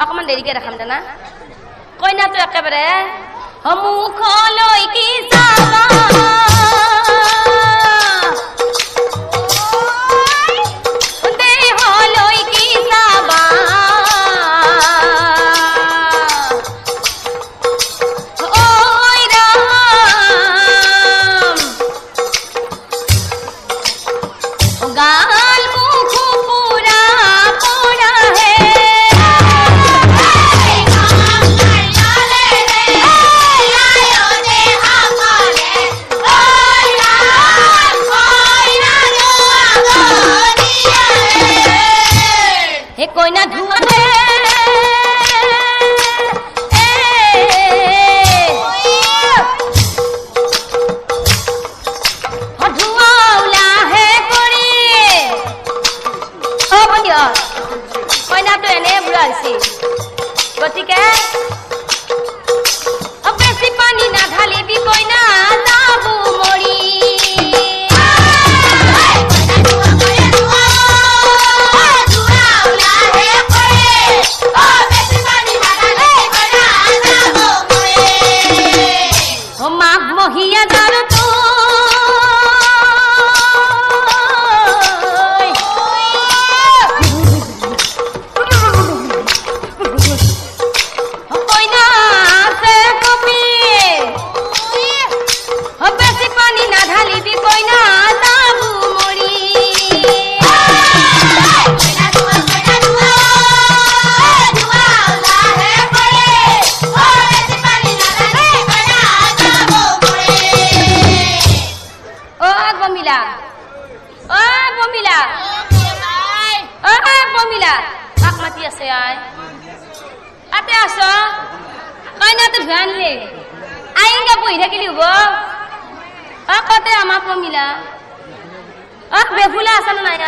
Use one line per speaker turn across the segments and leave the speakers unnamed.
অকমান দেৰিকে দেখাম জানা কইনাটো একেবাৰে মুখলৈ কি চাবা দেহলৈ কি চাবা ঐ ৰাম গাল মুখ পুৰা পুৰা হে কইনা ধুয়া দে ধুয়া ওলাহে কৰি কইনাটো এনে বুঢ়া হৈছে গতিকে বেছি পানী নাঢালিবি কইনা যাব মৰি মহিয়া দার তো কইনা সে কবি বেশি পানি না ঢালিবি কইনা যাবু মরি কাক মাতি আছে আই আতে আছ কইনাটো ধ্যানলে আইঙ্গা বহি থাকিলি হব কতে আমার প্রমিলা বেফুলা আছে না নাই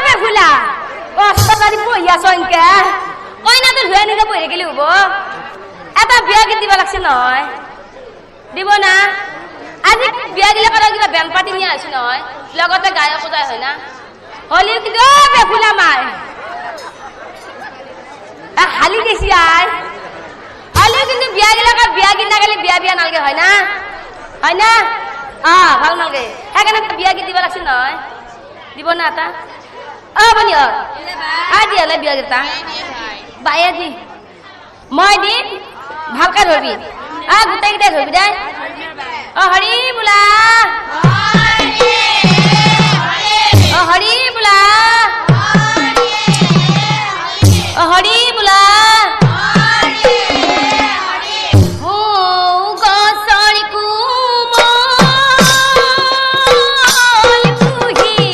বেফুলা অষ্টকারি বহি আছ ইনকে কইনাটো ধ্যানলে বহি থাকিলি হব এটা বিয়া গীত দিব লাগছে নহয় দিব না আজি বিয়া দিলে কথা কিবা বেন পাতি নিয়ে আছো নহয় লগতে গায়ক পূজাই হয় না হলিও কিন্তু বেফুলা মাই হালি গেছি আই হলিও কিন্তু বিয়া গেলে বিয়া গীত না গেলে বিয়া বিয়া নালগে হয় না ভাল নালগে সেইকাৰণে বিয়া গীত দিব লাগছে নহয় দিব না এটা বনি আজি হলে বিয়া গীতা বায়ে দি মই দিম ভালকে ধরবি গোটেইকেইটাই ধরবি দে হৰি বোলা হৰি বোলা হৰি বোলা গছৰ কোমল কুহি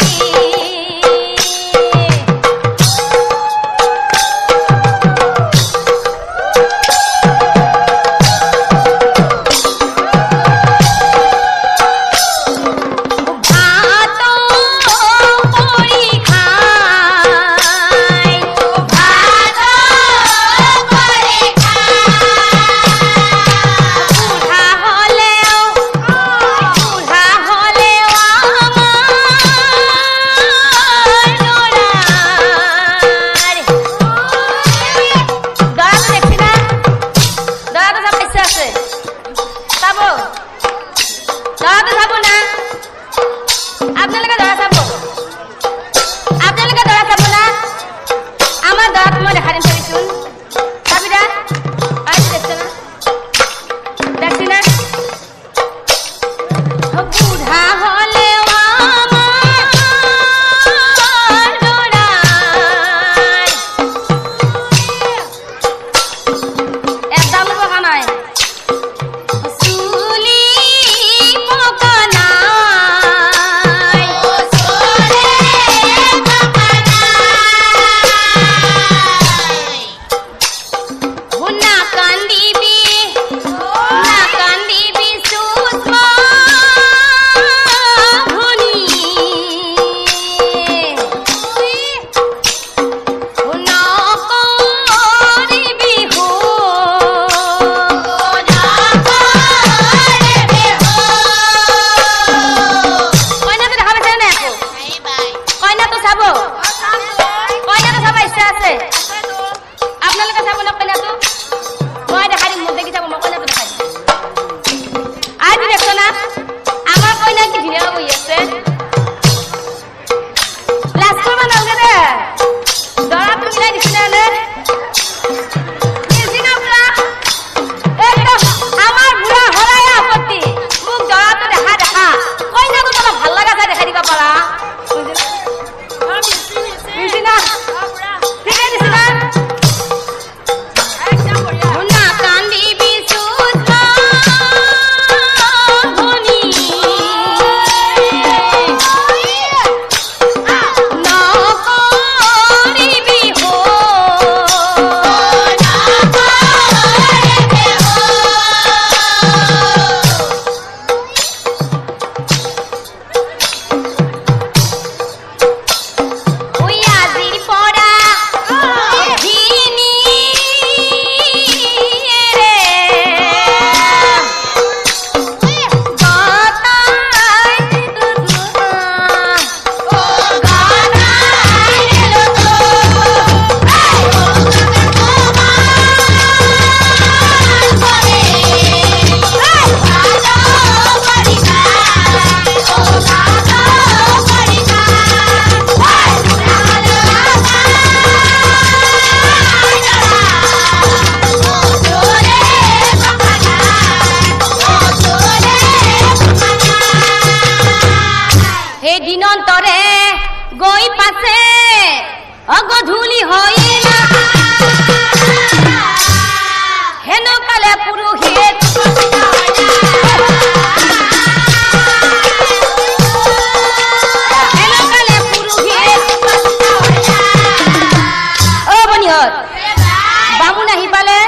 আহি পালে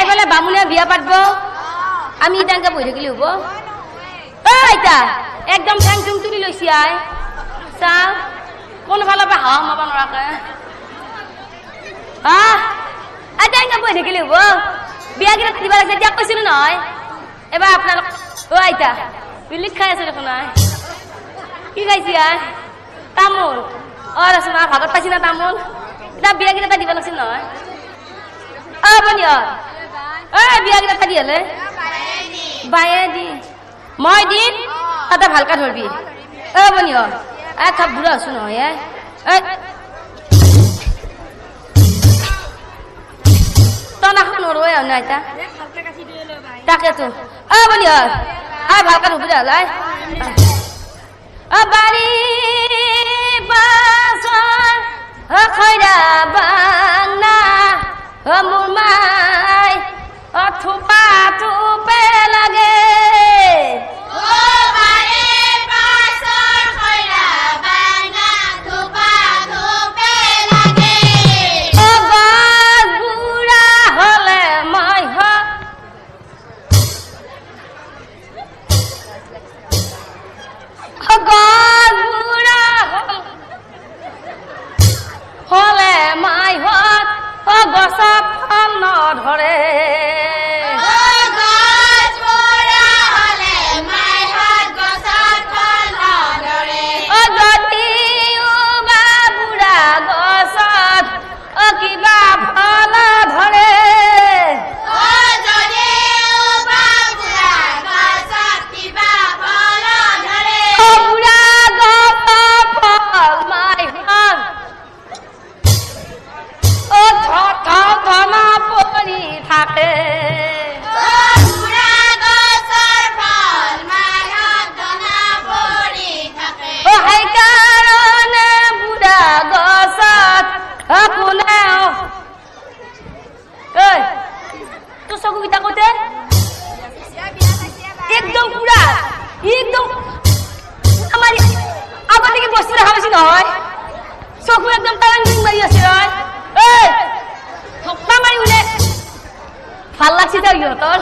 এইফালে বামুণে বিয়া পাতব আমি ইটাংকে বহি থাকিলে হ'ব আইতা একদম ঠেং ঠুং তুলি লৈছি আই চা কোনফালৰ পৰা হাৱা সোমাব নোৱাৰাকে আইতা এনেকে বহি থাকিলে হ'ব বিয়া কেইটা দিব লাগিছে এতিয়া কৈছিলো নহয় এবাৰ আপোনালোক আইতা বিলিক খাই আছে দেখোন আই কি খাইছি আই তামোল ৰচোন ভাগত পাইছি না তামোল এতিয়া বিয়া কেইটা দিব লাগিছিল নহয় বনিয়ৰ বিয়া কেইটা দি হলে বায়ে দি মই দিম তাতে ভালকে ধৰবি বনিয়ৰ খাপ বুঢ়া আছো নহয় তনাখন নৰৱে আৰু আইতা তাকেতো বনিয়ৰ ভালকে ধৰবি হলাই বাৰী বাছৰ খৈৰা বাংনা মোৰ মাই থোপা থোপে লাগে হলে মাই হত গছত ফল নধৰে কিবা ফল ধৰে থাকে সেইকাৰণে বুঢ়া গছত কোনেও তোৰ চকু কেইটা কওঁতে একদম পুৰা একদম আমাৰ আগতে কি বস্তু দেখা পাইছি নহয় চকু একদম টান মাৰি আছে নহয় থপা মাৰি ওলাই ভাল লাগছে তই ইহঁতৰ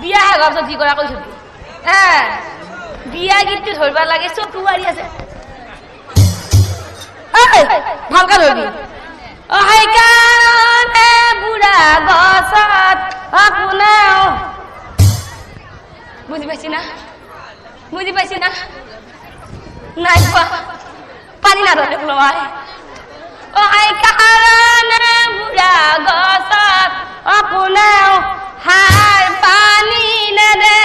বিয়া হেগাৰ পিছত যি কৰা কৈ থবি বিয়া গীতটো ধৰিব লাগে চকু মাৰি আছে ভালকে ধৰিবি সেইকাৰণে বুঢ়া গছত কোনেও বুজি পাইছি না নাই পোৱা পানী নাধৰে লয় সেইকাৰণে বুঢ়া গছত কোনেও সাৰ পানী নেদে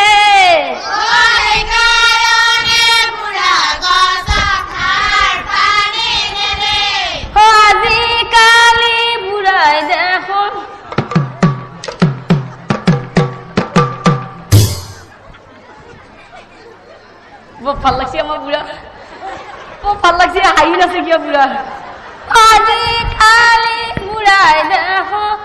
আজিকালি বুঢ়াই দেখোন বৰ ভাল লাগছে আমাৰ বুঢ়া বৰ ভাল লাগছে হাঁহি আছে কিয় বুঢ়া আজিকালি বুঢ়াই দেখোন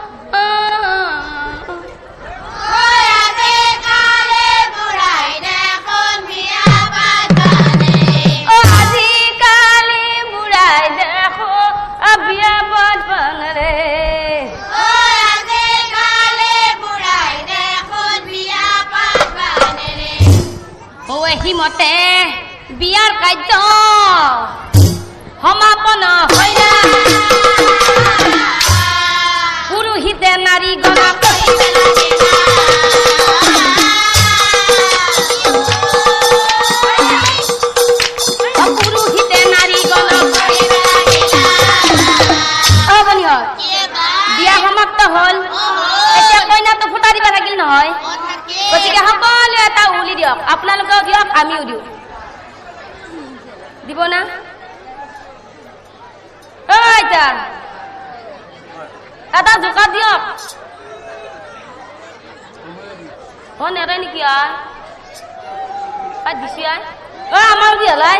মতে বিয়াৰ কাৰ্য সমাপন হৈলা পুৰোহিতে নাৰী গণক পুৰোহিতে নাৰী গণক বিয়া সমাপ্ত হল এতিয়া কইনাটো ফুটা দিব লাগিল নহয় গতিকে সকলোৱে এটা উলি দিয়ক আপোনালোকেও দিয়ক আমিও দিওঁ দিব না এটা জোকা দিয়ক নেৰে নেকি দিছি আমাৰ কি হলাই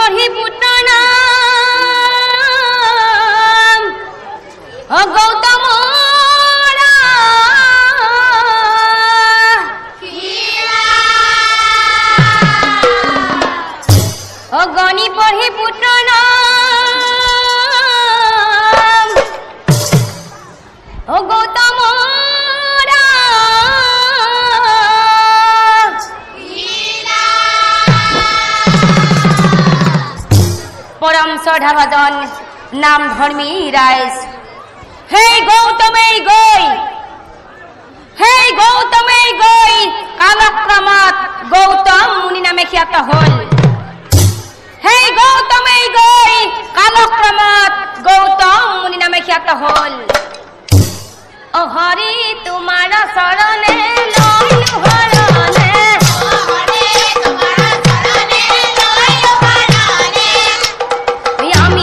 পঢ়ি পুত্ৰ নাম গৌতম গণি পঢ়ি পুত্ৰ নাম গৌতম পরম শ্রদ্ধা ভজন নাম ধর্মী রাইস হে গৌতমেই গৈ কালক্রমত গৌতম মুনি নামে খ্যাত হল হে গৌতমেই গৈ কালক্রমত গৌতম মুনি নামে খ্যাত হল ও হরি তোমার শরণ